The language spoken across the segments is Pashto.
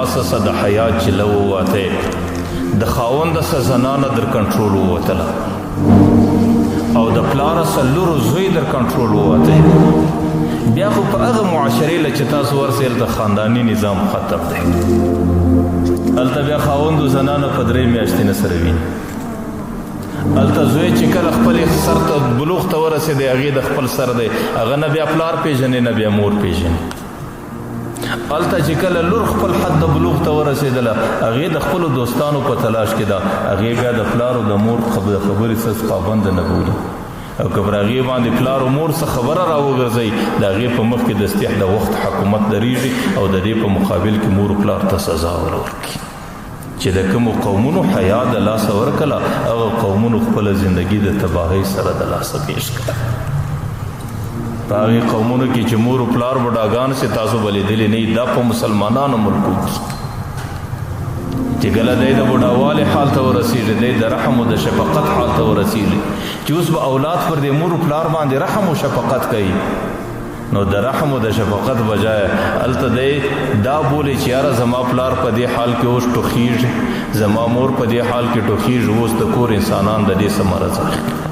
لاس د حیا چله ووته د خاوند څخه زنانه در کنټرول ووتله او د پلار سلورو زوی در کنټرول ووته بیا خو په هغه معاشرې له چې تاسو ورسئ هلته خانداني نظام ختم دی هلته بیا خاوند و زنانه په 3 میاشتې نه سره ویني هلته زوی چې کله خپل سر ته بلوغ ته ورسېدی هغې د خپل سر دی هغه نه بیا پلار پیژنې نه بیا مور پیژنې هلته چې کله لور خپل حد د بلوغ ته ورسېدله هغې د خپلو دوستانو په تلاش کې ده هغې بیا د پلار او د مور خبرې څه پابند نه بولي او که پر هغې باندې پلار او مور څه خبره راوګرځئ د هغې په مخ کې د استیح د وخت حکومت درېږي او د دې په مقابل کې مور پلار ته سزا ورکړي چې د کومو قومونو حیا د لاسه ورکړله هغه قومونو خپله زندګي د تباهۍ سره د لاسه پیش کړه په هغې قومونو کې چې مور و پلار بډاګان سي تاسو به لیدلي نه دا په مسلمانانو ملکونو چې کله دی د بوډاوالي حال ته ورسېږي دی د رحم او د شفقت حال ته ورسېږي چې اوس به اولاد پر دې مور و پلار باندې رحم او شفقت کوي نو د رحم او د شفقت بجای هلته دی دا بولي چې یاره زما پلار په دې حال کې اوس ټوخیږي زما مور په دې حال کې ټوخیږي اوس د کور انسانان د دې څه مرض اخلي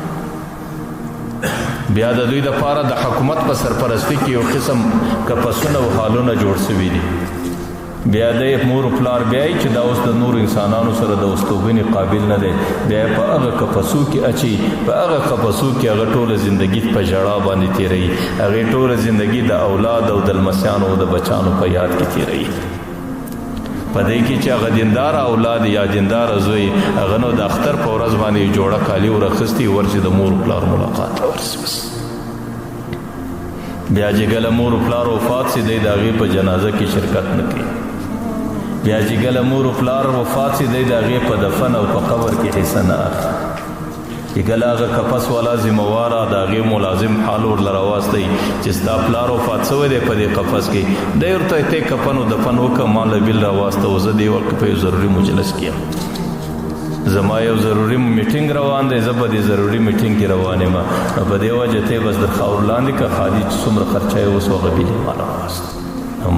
بیا د دوی دپاره د حکومت په سرپرستي کې یو قسم کپسونه او حالونه جوړ سوي دي بیا دی مور و پلار بیایي چې دا اوس د نور انسانانو سره د استوګنې قابل نه دی بیا یې په هغه قفسو کې اچي په هغه قفسو کې هغه ټوله زندګي په ژړا باندې تېروي هغې ټوله زندګي د اولاد او د لمسیانو او د بچانو په یاد کې تېروي په دې کې چې هغه دینداره اولاد یا دینداره زوی هغه نو د اختر په ورځ باندې جوړه کالي ورخستي ورسي د مور پلار ملاقات ته ورسي بس بیا چې کله مور پلار وفات سي دی د هغې په جنازه کې شرکت نه کوي بیا چې کله مور پلار وفات سي دی د هغې په دفن او په قبر کې حصه نه اخلي چې کله هغه کپس والا ذمهواره د هغې ملازم حال ورله راواستئ چې ستا پلار وفات شوی دی په دې قفس کې دی ورته ته کفن و دفن وکړه ما له بیل راواسته و زه دې وخت په یو ضروري مجلس کې یم زما یو ضروري میټینګ روان دی زه په دې ضروري میټینګ کې روان یم نو په دې وجه ته بس در خاور لاندې که خالي چې څومره خرچه یې اوس هغه بیل ما راواست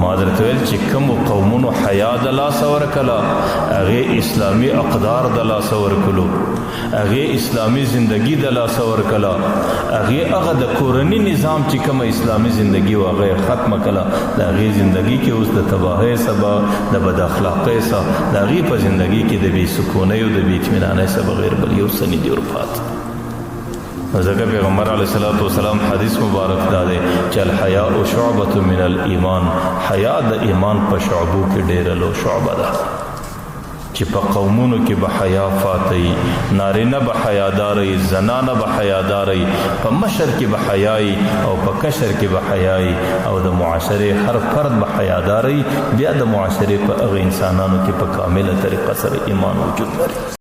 ما درته ویل چې کومو قومونو حیا د لاسه ورکړله هغې اسلامي اقدار د لاسه ورکړلو هغې اسلامي زندګي د لاسه ورکړله هغې هغه د کورني نظام چې کومه اسلامي زندګي و هغه یې ختمه کړله د هغې زندګي کې اوس د تباهۍ سبا د بد اخلاقۍ سه د هغې په زندګي کې د بې سکونۍ او د بې اطمینانۍ سه بغیر بل یو څه نه دي ورپاتې ځکه پیغمبر علیه الصلاة والسلام حدیث مبارک دا دی چې الحیاء شعبة من الایمان حیا د ایمان په شعبو کې ډېره لو شعبه ده چې په قومونو کې به حیا فاتئ نارینه به حیادارئ زنانه به حیادارئ په مشر کې به حیایي او په کشر کې به حیایي او د معاشرې هر فرد به حیادارئ بیا د معاشرې په هغه انسانانو کې په کامله طریقه سره ایمان وجود لري